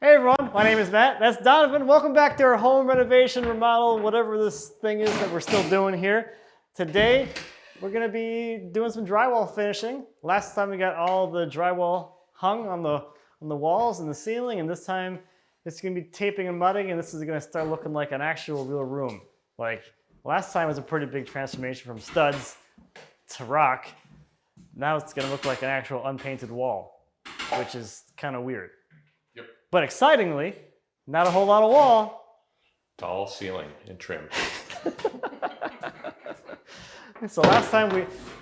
Hey everyone, my name is Matt. That's Donovan. Welcome back to our home renovation, remodel, whatever this thing is that we're still doing here. Today, we're gonna be doing some drywall finishing. Last time we got all the drywall hung on the walls and the ceiling, and this time it's gonna be taping and mudding, and this is gonna start looking like an actual real room. Like, last time was a pretty big transformation from studs to rock. Now it's gonna look like an actual unpainted wall, which is kind of weird. But excitingly, not a whole lot of wall. Tall ceiling and trim. So last time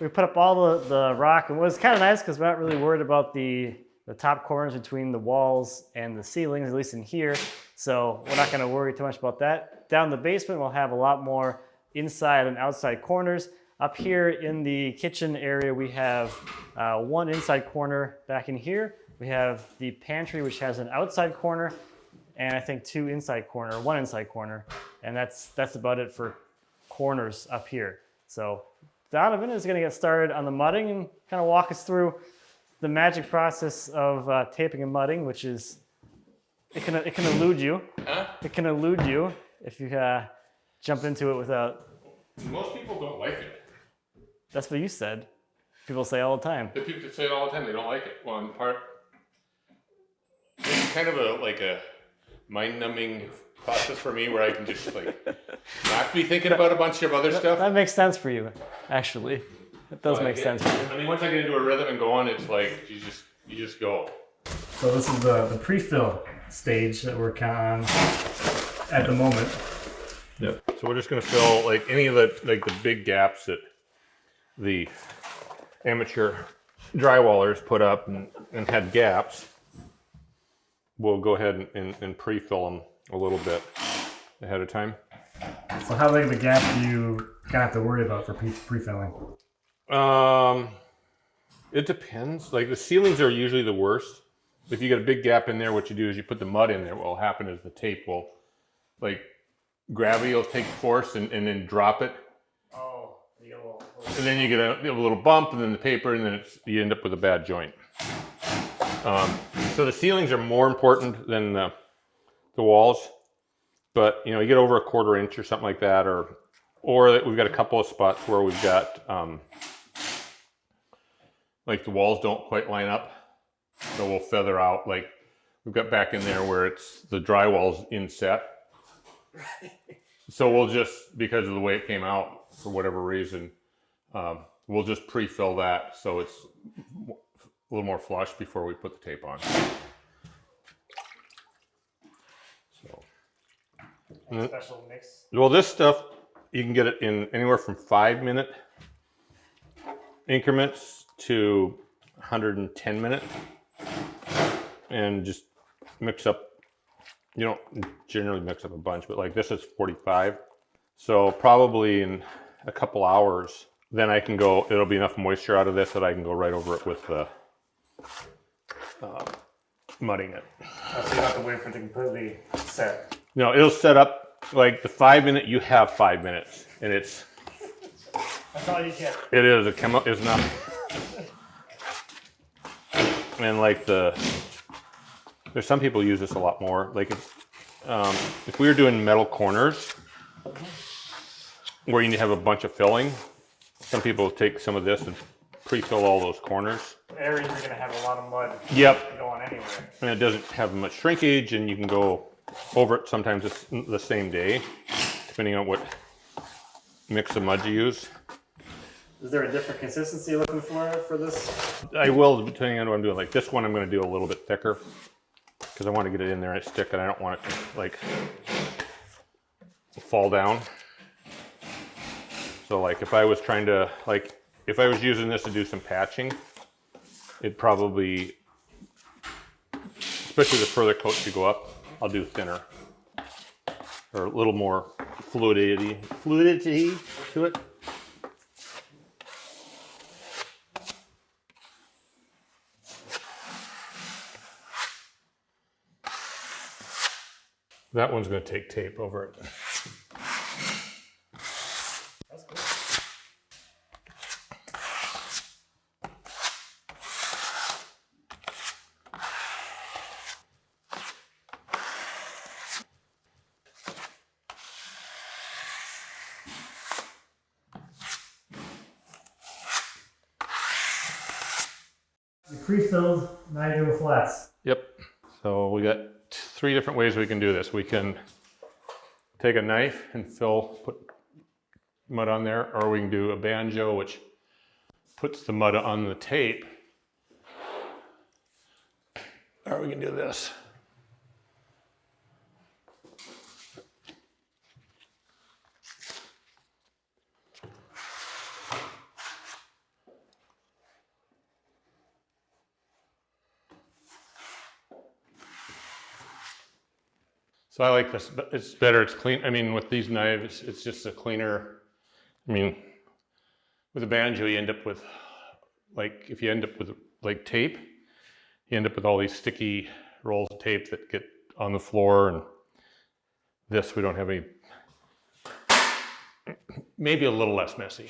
we put up all the rock, and it was kind of nice because we're not really worried about the top corners between the walls and the ceilings, at least in here. So we're not going to worry too much about that. Down in the basement, we'll have a lot more inside and outside corners. Up here in the kitchen area, we have one inside corner back in here. We have the pantry, which has an outside corner, and I think one inside corner, and that's about it for corners up here. So Donovan is going to get started on the mudding and kind of walk us through the magic process of taping and mudding, which is it can elude you. Huh? It can elude you if you jump into it without. Most people don't like it. That's what you said. People say all the time. The people say it all the time. They don't like it. Well, in part. It's kind of a mind-numbing process for me where I can just not be thinking about a bunch of other stuff. That makes sense for you, actually. It does make sense for you. I mean, once I get into a rhythm and go on, it's like you just go. So this is the pre-fill stage that we're kind of on at the moment. Yep. So we're just going to fill any of the big gaps that the amateur drywallers put up and had gaps. We'll go ahead and pre-fill them a little bit ahead of time. So how big of a gap do you kind of have to worry about for pre-filling? It depends. Like the ceilings are usually the worst. If you get a big gap in there, what you do is you put the mud in there. What will happen is the tape will, gravity will take force and then drop it. Oh, you get a little. And then you get a little bump, and then the paper, and then you end up with a bad joint. So the ceilings are more important than the walls, but you get over a 1/4 inch or something like that, or we've got a couple of spots where we've got the walls don't quite line up, so we'll feather out. Like we've got back in there where it's the drywall's inset, so we'll just, because of the way it came out for whatever reason, we'll just pre-fill that so it's a little more flush before we put the tape on. So, any special mix? Well, this stuff, you can get it in anywhere from 5-minute increments to 110-minute, and just mix up. You don't generally mix up a bunch, but this is 45. So probably in a couple hours, then I can go, it'll be enough moisture out of this that I can go right over it with the mudding it. Oh, so you don't have to wait for it to completely set. No, it'll set up the 5-minute. You have 5 minutes, and it's. That's all you get. It is a chemical. It's not. And there's some people use this a lot more. If we were doing metal corners, where you have a bunch of filling, some people take some of this and pre-fill all those corners. Areas you're going to have a lot of mud. Yep. Going anywhere. And it doesn't have much shrinkage, and you can go over it sometimes the same day, depending on what mix of mud you use. Is there a different consistency you're looking for this? I will, depending on what I'm doing. Like this one, I'm going to do a little bit thicker because I want to get it in there and stick, and I don't want it to fall down. So if I was trying to if I was using this to do some patching, it'd probably, especially the further coats you go up, I'll do thinner or a little more fluidity to it. That one's going to take tape over it. That's cool. pre-filled, now you do flats. Yep. So we got 3 different ways we can do this. We can take a knife and put mud on there, or we can do a banjo, which puts the mud on the tape. Or we can do this. So I like this, but it's better, it's clean. I mean, with these knives, it's just a cleaner, I mean, with a banjo, you end up with, like, if you end up with, like, tape, you end up with all these sticky rolls of tape that get on the floor, and this, we don't have any, maybe a little less messy.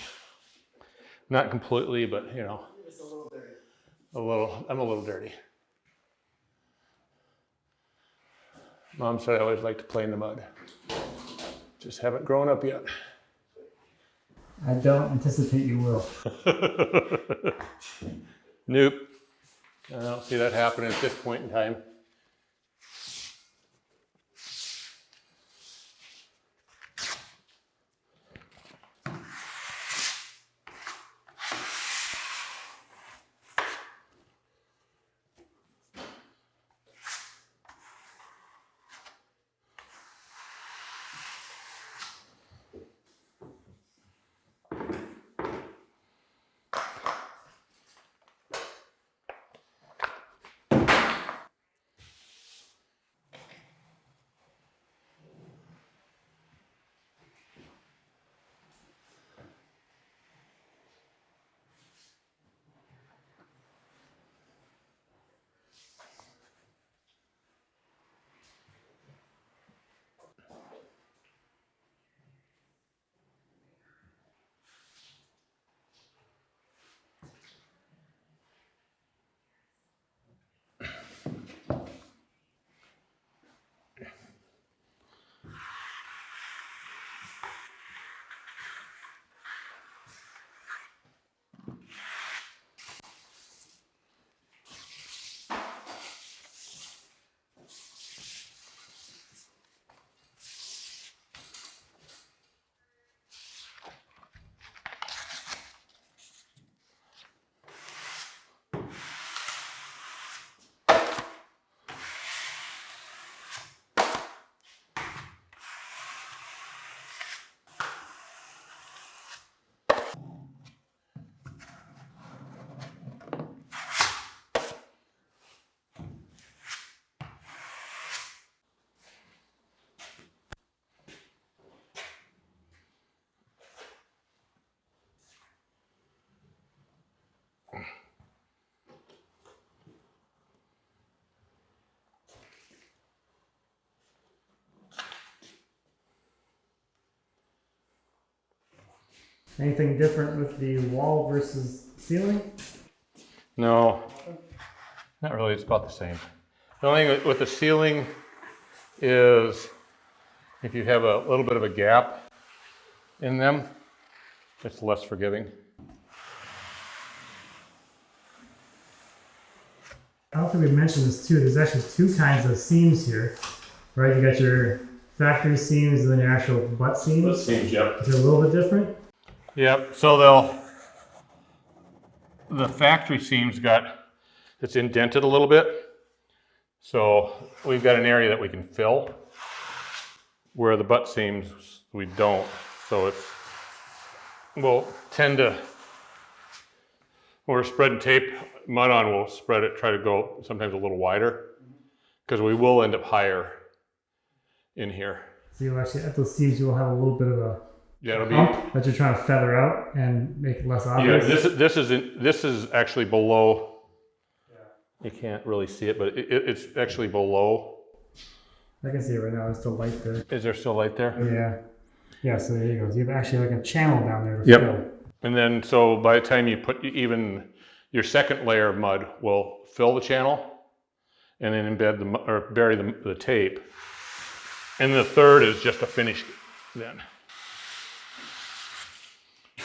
Not completely, but, you know. Just a little dirty. I'm a little dirty. Mom said I always like to play in the mud. Just haven't grown up yet. I don't anticipate you will. Nope. I don't see that happening at this point in time. Anything different with the wall versus ceiling? No, not really. It's about the same. The only thing with the ceiling is if you have a little bit of a gap in them, it's less forgiving. I don't think we mentioned this too. There's actually 2 kinds of seams here, right? You got your factory seams and then your actual butt seams. Butt seams, yep. Is it a little bit different? Yep. So the factory seams it's indented a little bit. So we've got an area that we can fill, where the butt seams we don't. So we'll tend to, when we're spreading tape mud on, we'll spread it, try to go sometimes a little wider, because we will end up higher in here. So you actually, at those seams, you will have a little bit of a hump that you're trying to feather out and make it less obvious. Yeah, this is actually below. Yeah. You can't really see it, but it's actually below. I can see it right now. There's still light there. Is there still light there? Yeah. Yeah, so there you go. You have actually like a channel down there to fill. And then, so by the time you put even your second layer of mud will fill the channel and then embed or bury the tape. And the third is just a finish then.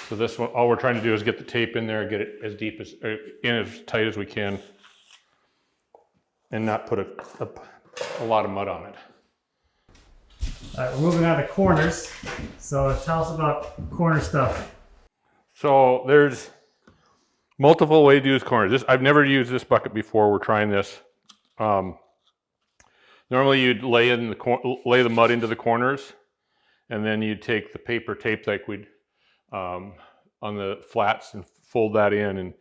So this one, all we're trying to do is get the tape in there, get it as deep as, in as tight as we can. and not put a lot of mud on it. All right, we're moving on to corners. So tell us about corner stuff. So there's multiple ways to use corners. I've never used this bucket before. We're trying this. Normally you'd lay the mud into the corners, and then you'd take the paper tape like we'd on the flats and fold that in and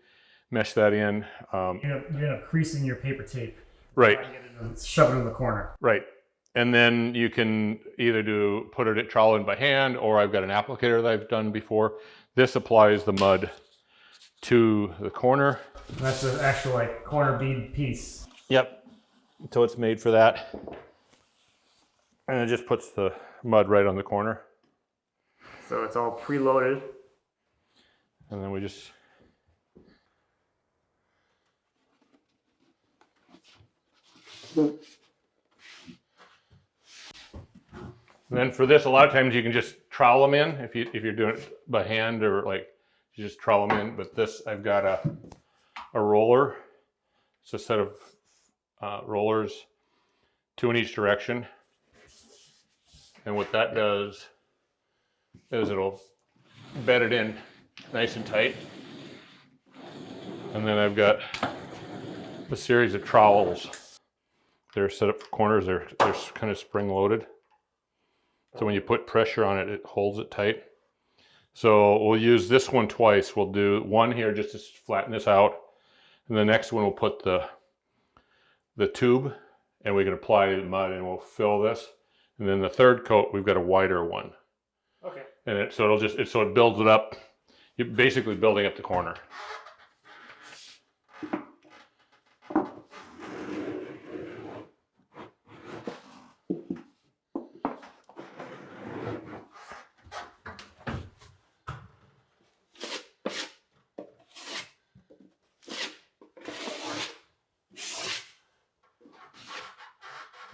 mesh that in. You're gonna creasing your paper tape. Right. Shove it in the corner. Right. And then you can either put it trowel in by hand, or I've got an applicator that I've done before. This applies the mud to the corner. And that's the actual like corner bead piece. Yep. So it's made for that. And it just puts the mud right on the corner. So it's all preloaded. And then we just And then for this, a lot of times you can just trowel them in if you're doing it by hand, or like you just trowel them in. But this, I've got a roller. It's a set of rollers, 2 in each direction. And what that does is it'll bed it in nice and tight. And then I've got a series of trowels. They're set up for corners. They're kind of spring loaded. So when you put pressure on it, it holds it tight. So we'll use this one twice. We'll do one here just to flatten this out. And the next one we'll put the tube, and we can apply the mud, and we'll fill this. And then the third coat, we've got a wider one. Okay. And it builds it up. You're basically building up the corner.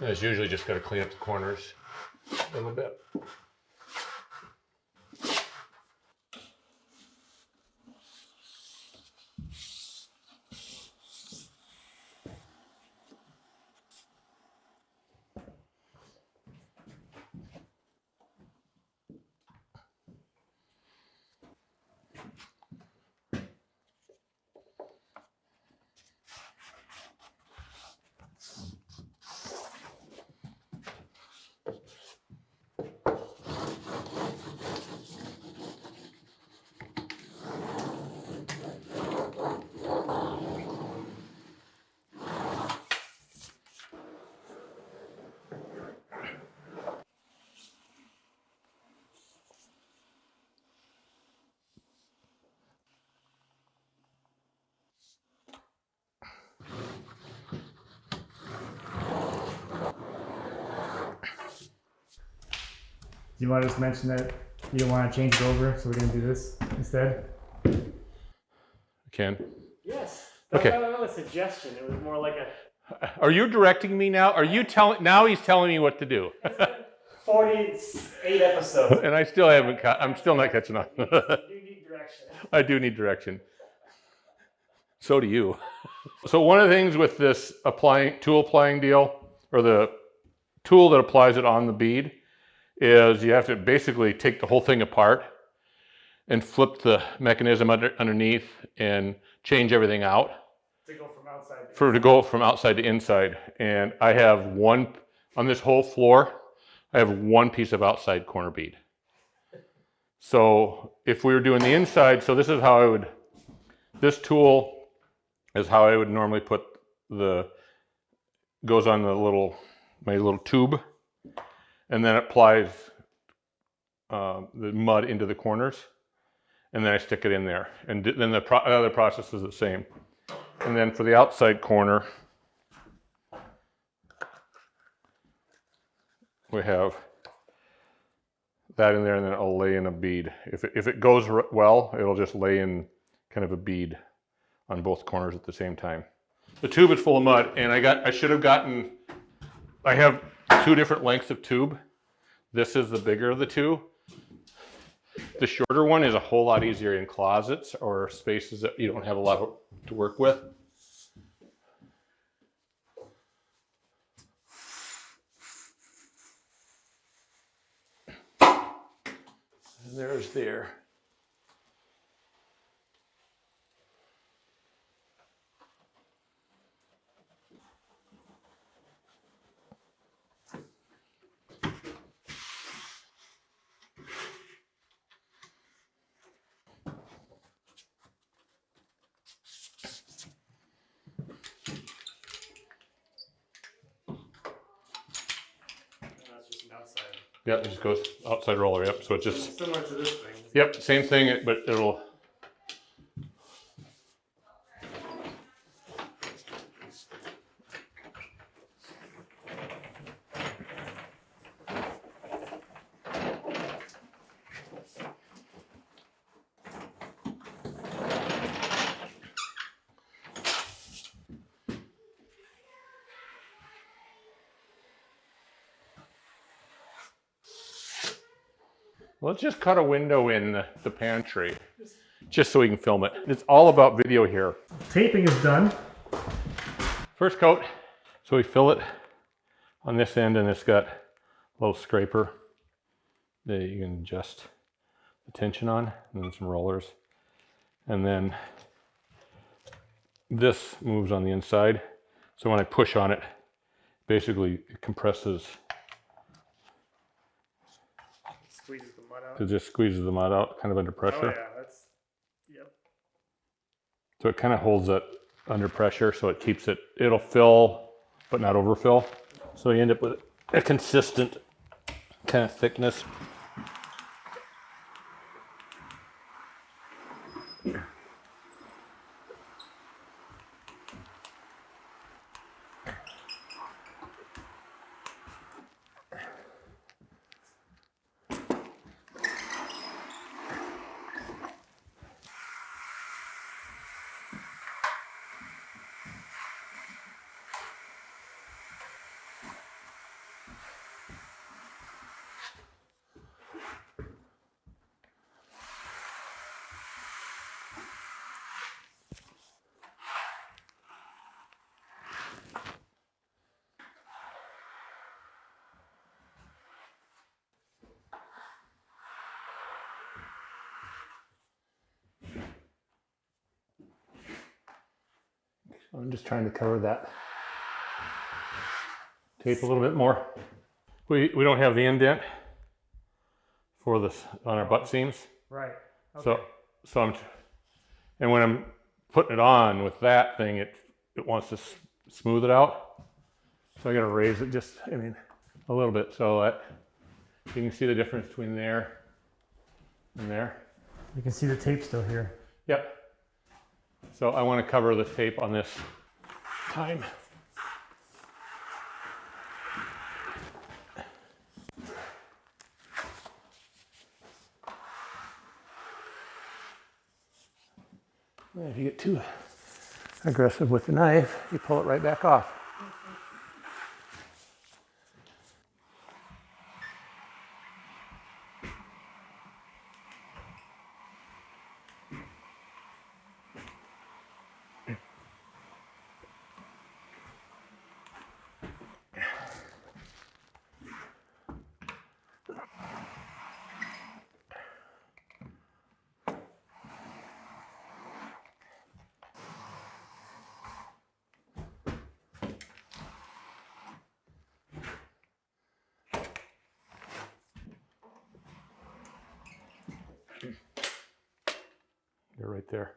And it's usually just got to clean up the corners a little bit. Do you want to just mention that you don't want to change it over, so we're going to do this instead? Can. Yes. Okay. That was not a suggestion. It was more like a... Are you directing me now? Are you telling? Now he's telling me what to do. 48 episodes. And I still haven't. I'm still not catching on. You need direction. I do need direction. So do you. So one of the things with this tool applying deal, or the tool that applies it on the bead, is you have to basically take the whole thing apart and flip the mechanism underneath and change everything out. To go from outside to go from outside to inside. And I have one, on this whole floor, I have one piece of outside corner bead. So if we were doing the inside, so this is how this tool is how I would normally put goes on my little tube, and then it applies the mud into the corners, and then I stick it in there. And then the other process is the same. And then for the outside corner, we have that in there, and then I'll lay in a bead. If it goes well, it'll just lay in kind of a bead on both corners at the same time. The tube is full of mud, and I have 2 different lengths of tube. This is the bigger of the 2. The shorter one is a whole lot easier in closets or spaces that you don't have a lot to work with. there's there. That's just an outside. Yep, it just goes outside roller. Yep, so it just Similar to this thing. yep, same thing, but it'll. Let's just cut a window in the pantry, just so we can film it. It's all about video here. Taping is done. First coat, so we fill it on this end, and it's got a little scraper that you can adjust the tension on, and then some rollers. And then this moves on the inside. So when I push on it, basically it compresses. Squeezes the mud out. It just squeezes the mud out, kind of under pressure. Oh yeah, that's, yep. So it kind of holds it under pressure, so it keeps it, it'll fill, but not overfill. So you end up with a consistent kind of thickness. I'm just trying to cover that tape a little bit more. We don't have the indent for this on our butt seams. Right. Okay. So and when I'm putting it on with that thing, it wants to smooth it out. So I got to raise it just, I mean, a little bit so that you can see the difference between there and there. You can see the tape still here. Yep. So I want to cover the tape on this time. And if you get too aggressive with the knife, you pull it right back off. You're right there.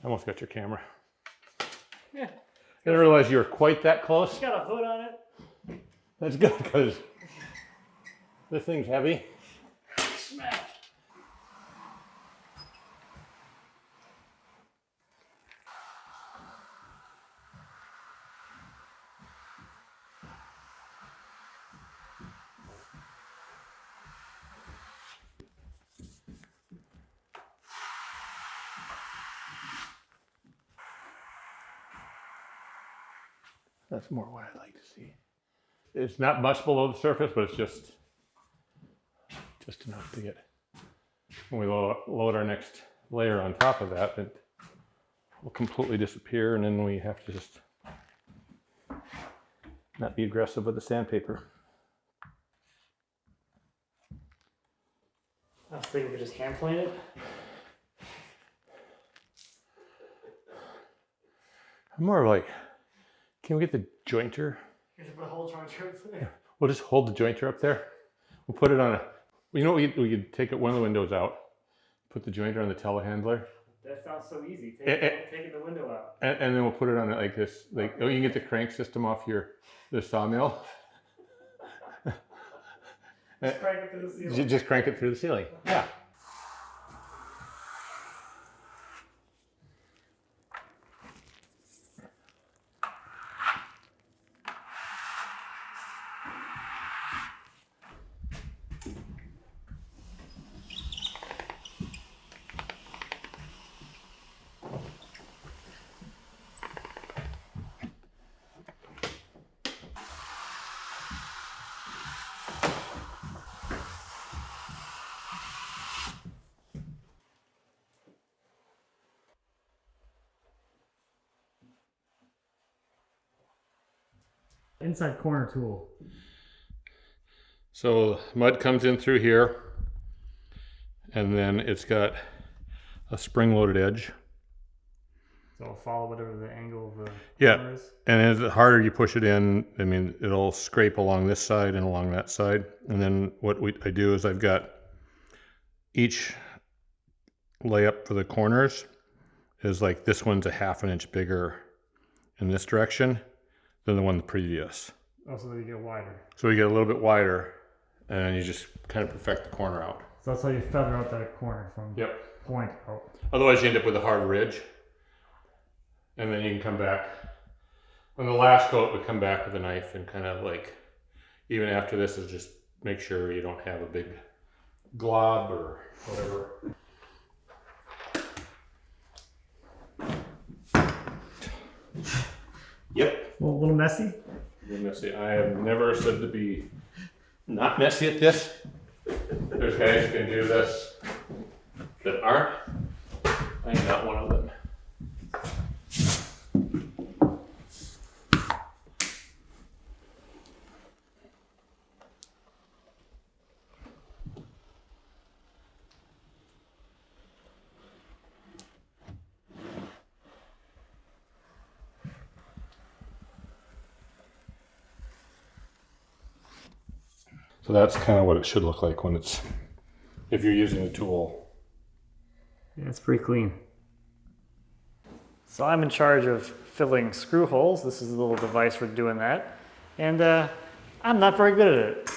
I almost got your camera. Yeah. I didn't realize you were quite that close. It's got a hood on it. That's good because this thing's heavy. Smash. That's more what I'd like to see. It's not much below the surface, but it's just enough to get. When we load our next layer on top of that, it will completely disappear, and then we have to just not be aggressive with the sandpaper. I was thinking we could just hand plane it. I'm more like, can we get the jointer? You have to put a whole jointer up there. We'll just hold the jointer up there. We'll put it on a, you know, we could take one of the windows out, put the jointer on the telehandler. That sounds so easy. Taking the window out. And then we'll put it on it like this. Like, oh, you can get the crank system off the sawmill. Just crank it through the ceiling. Just crank it through the ceiling. Yeah. Inside corner tool. So mud comes in through here, and then it's got a spring-loaded edge. So it'll follow whatever the angle of the corner is. And as the harder you push it in, I mean, it'll scrape along this side and along that side. And then what I do is I've got each layup for the corners is like this one's a 1/2 inch bigger in this direction than the one previous. Oh, so that you get wider. So we get a little bit wider, and then you just kind of perfect the corner out. So that's how you feather out that corner from point out. Otherwise you end up with a hard ridge. And then you can come back. On the last coat, we come back with a knife and kind of like, even after this, is just make sure you don't have a big glob or whatever. Yep. A little messy? A little messy. I have never said to be not messy at this. There's guys who can do this that aren't. I am not one of them. So that's kind of what it should look like when if you're using the tool. Yeah, it's pretty clean. So I'm in charge of filling screw holes. This is a little device for doing that. And I'm not very good at it.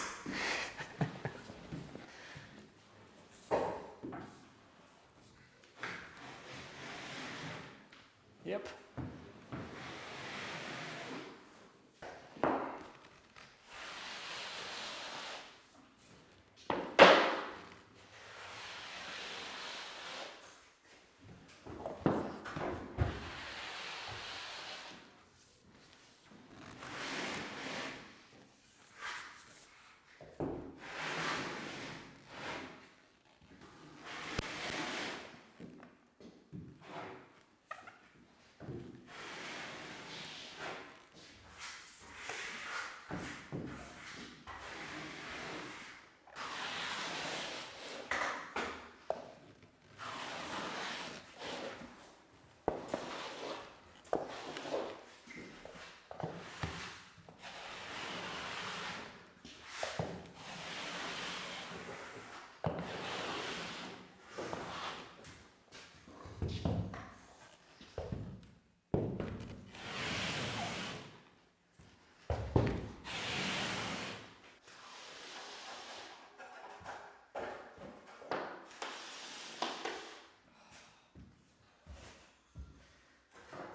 Yep.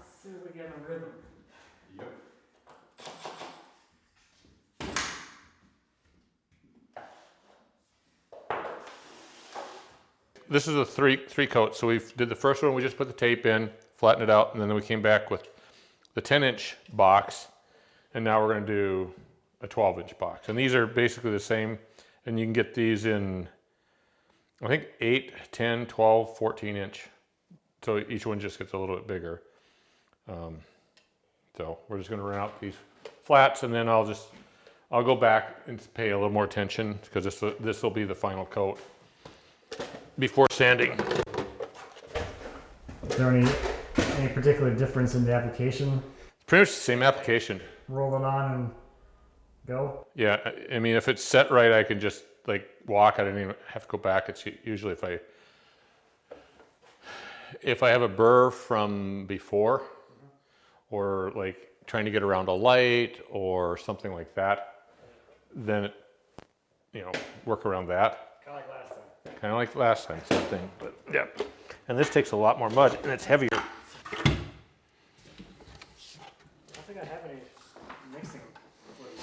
As soon as we get in a rhythm. Yep. This is a three coat. So we did the first one, we just put the tape in, flattened it out, and then we came back with the 10-inch box, and now we're going to do a 12-inch box. And these are basically the same, and you can get these in, I think, 8, 10, 12, 14-inch. So each one just gets a little bit bigger. So we're just going to run out these flats, and then I'll go back and pay a little more attention because this will be the final coat. before sanding. Is there any particular difference in the application? Pretty much the same application. Roll it on and go? Yeah, I mean, if it's set right, I can just like walk. I don't even have to go back. It's usually if I have a burr from before, or like trying to get around a light or something like that, then work around that. Kind of like last time. Kind of like last time, same thing. But yeah, and this takes a lot more mud and it's heavier. I don't think I have any mixing fluid.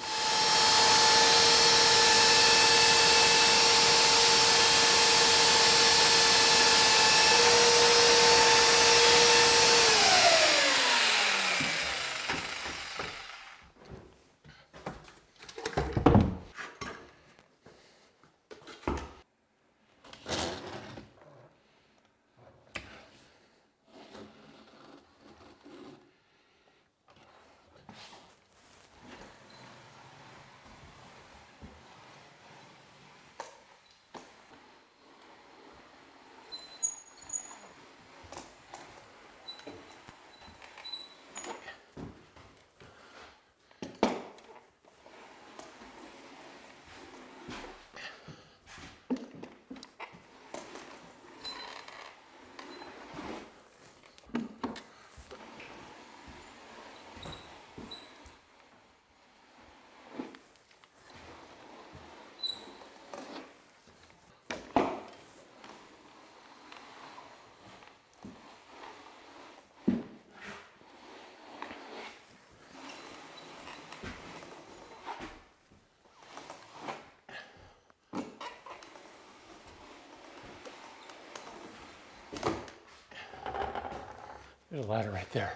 There's a ladder right there.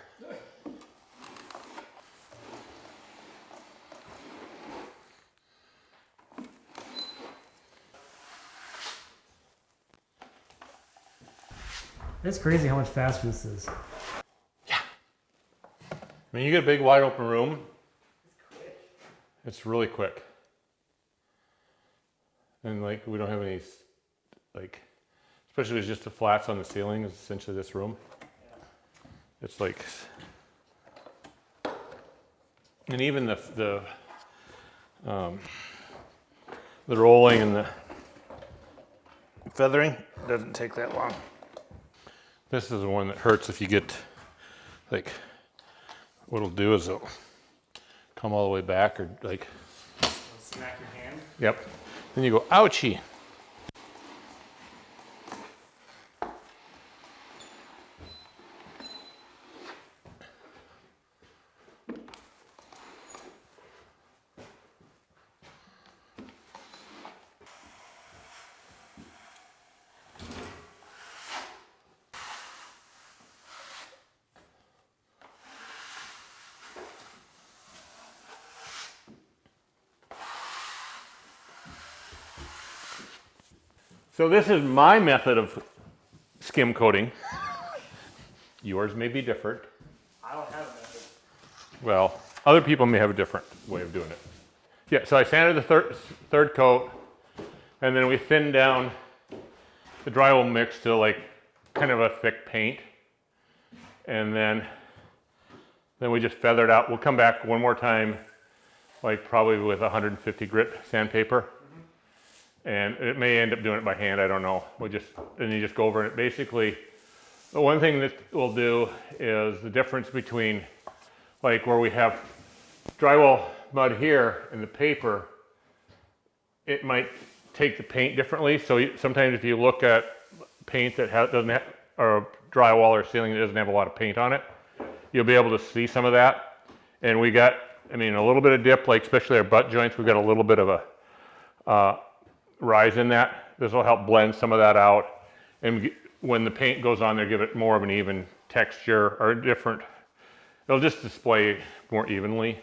It's crazy how much faster this is. Yeah. I mean, you get a big wide open room. It's quick. It's really quick. And like, we don't have any, like, especially with just the flats on the ceiling is essentially this room. It's like, and even the rolling and the feathering doesn't take that long. This is the one that hurts if you get, like, what it'll do is it'll come all the way back or like. Smack your hand. Yep. Then you go, ouchie. So this is my method of skim coating. Yours may be different. I don't have a method. Well, other people may have a different way of doing it. Yeah, so I sanded the third coat, and then we thinned down the drywall mix to like kind of a thick paint. And then we just feathered out. We'll come back one more time, like probably with 150 grit sandpaper. And it may end up doing it by hand, I don't know. And you just go over it. Basically, the one thing that we'll do is the difference between like where we have drywall mud here and the paper, it might take the paint differently. So sometimes if you look at paint that doesn't have, or drywall or ceiling that doesn't have a lot of paint on it, you'll be able to see some of that. And we got, I mean, a little bit of dip, like especially our butt joints, we've got a little bit of a rise in that. This will help blend some of that out, and when the paint goes on there, give it more of an even texture or different. It'll just display more evenly.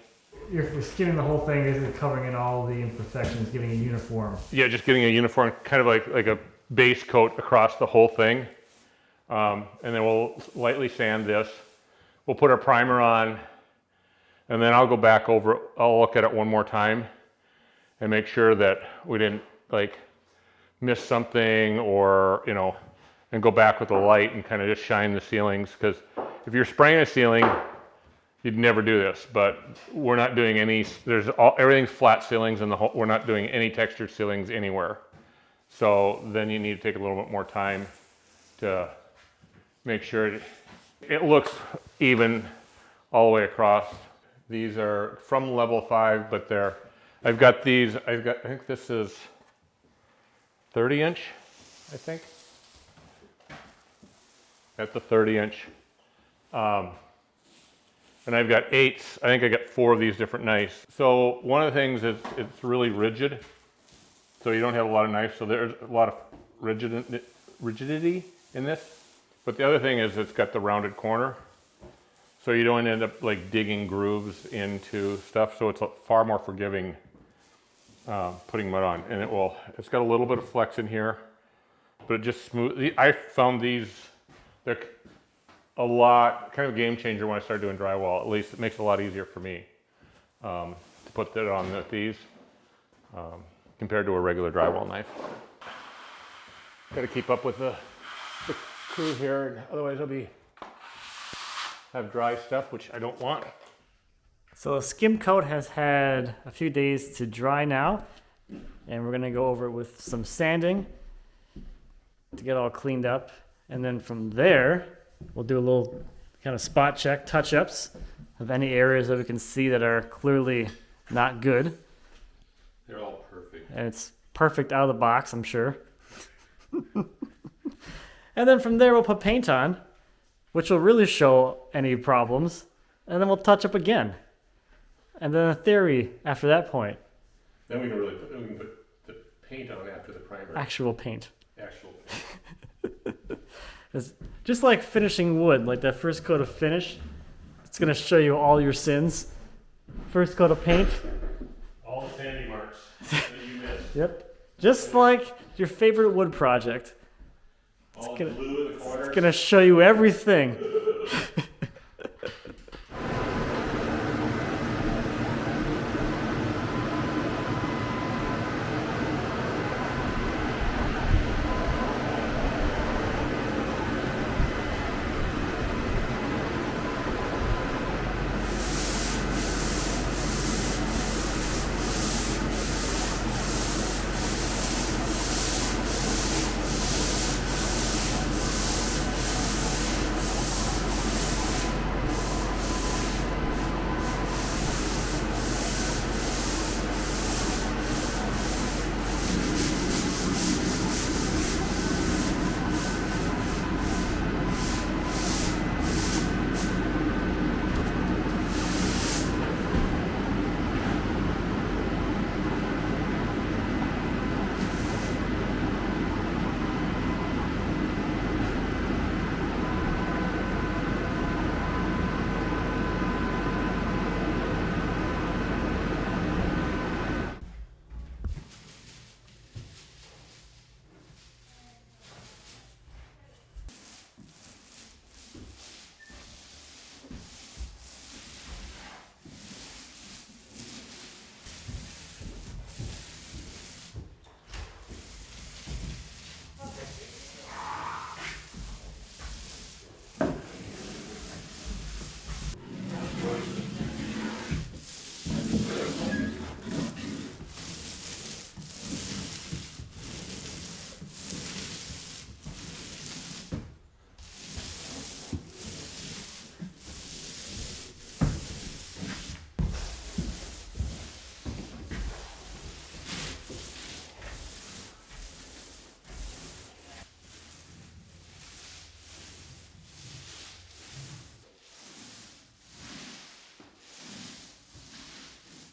You're skimming the whole thing, isn't covering in all the imperfections, giving a uniform. Yeah, just getting a uniform, kind of like a base coat across the whole thing, and then we'll lightly sand this. We'll put our primer on, and then I'll go back over. I'll look at it one more time and make sure that we didn't like miss something, or, you know, and go back with the light and kind of just shine the ceilings. Because if you're spraying a ceiling, you'd never do this, but we're not doing any, everything's flat ceilings and we're not doing any textured ceilings anywhere. So then you need to take a little bit more time to make sure it looks even all the way across. These are from level 5, but I think this is 30 inch, I think. That's the 30 inch. And I've got 8s. I think I got 4 of these different knives. So one of the things is it's really rigid. So you don't have a lot of knives. So there's a lot of rigidity in this. But the other thing is it's got the rounded corner. So you don't end up like digging grooves into stuff. So it's far more forgiving putting mud on. And it's got a little bit of flex in here, but it just smooth. I found these, they're a lot, kind of a game changer when I started doing drywall. At least it makes it a lot easier for me to put that on with these compared to a regular drywall knife. Got to keep up with the crew here, otherwise I'll have dry stuff, which I don't want. So the Skim Coat has had a few days to dry now, and we're gonna go over it with some sanding to get all cleaned up, and then from there we'll do a little kind of spot check, touch-ups of any areas that we can see that are clearly not good. They're all perfect. And it's perfect out of the box, I'm sure. And then from there we'll put paint on, which will really show any problems, and then we'll touch up again. And then a theory after that point. Then we can put the paint on after the primer. Actual paint. Actual paint. It's just like finishing wood, like that first coat of finish. It's gonna show you all your sins. First coat of paint. All the sandy marks that you missed. Yep. Just like your favorite wood project. All the glue in the corners. It's gonna show you everything.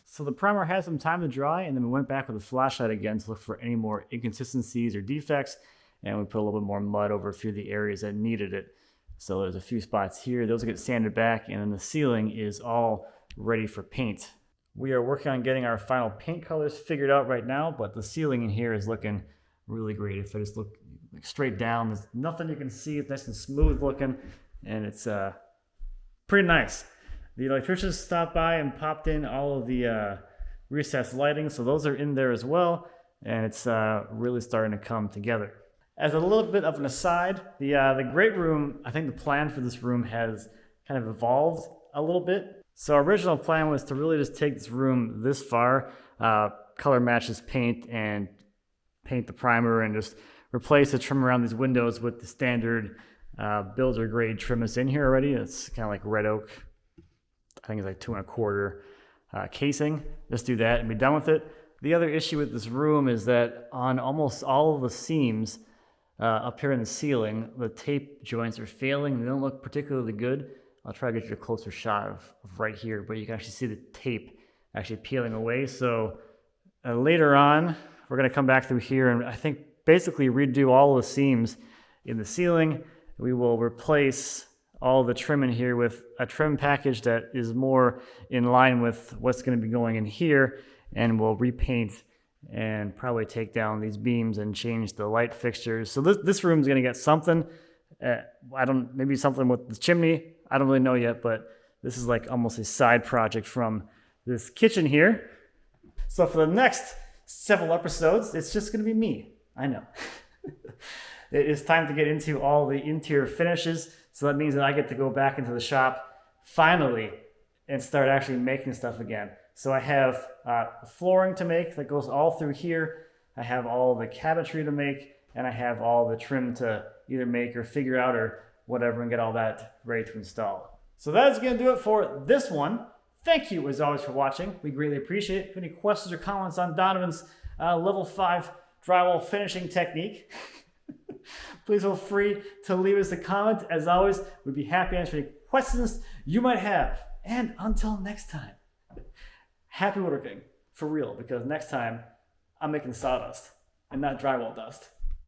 So the primer had some time to dry, and then we went back with a flashlight again to look for any more inconsistencies or defects, and we put a little bit more mud over a few of the areas that needed it. So there's a few spots here, those get sanded back, and then the ceiling is all ready for paint. We are working on getting our final paint colors figured out right now, but the ceiling in here is looking really great. If I just look straight down, there's nothing you can see, it's nice and smooth looking, and it's pretty nice. The electrician stopped by and popped in all of the recessed lighting, so those are in there as well. and it's really starting to come together. As a little bit of an aside, the great room, I think the plan for this room has kind of evolved a little bit. So our original plan was to really just take this room this far, color match this paint and paint the primer and just replace the trim around these windows with the standard builder grade trim that's in here already. It's kind of like red oak. I think it's like 2 1/4 casing. Just do that and be done with it. The other issue with this room is that on almost all of the seams up here in the ceiling, the tape joints are failing. They don't look particularly good. I'll try to get you a closer shot of right here, but you can actually see the tape actually peeling away. So later on, we're going to come back through here and I think basically redo all the seams in the ceiling. We will replace all the trim in here with a trim package that is more in line with what's going to be going in here, and we'll repaint and probably take down these beams and change the light fixtures. So this room's going to get something. Maybe something with the chimney. I don't really know yet, but this is like almost a side project from this kitchen here. So for the next several episodes, it's just going to be me. I know. It is time to get into all the interior finishes. So that means that I get to go back into the shop finally and start actually making stuff again. So I have flooring to make that goes all through here. I have all the cabinetry to make, and I have all the trim to either make or figure out or whatever and get all that ready to install. So that's going to do it for this one. Thank you as always for watching. We greatly appreciate it. If you have any questions or comments on Donovan's level 5 drywall finishing technique, please feel free to leave us a comment. As always, we'd be happy to answer any questions you might have. And until next time, happy woodworking for real, because next time I'm making sawdust and not drywall dust.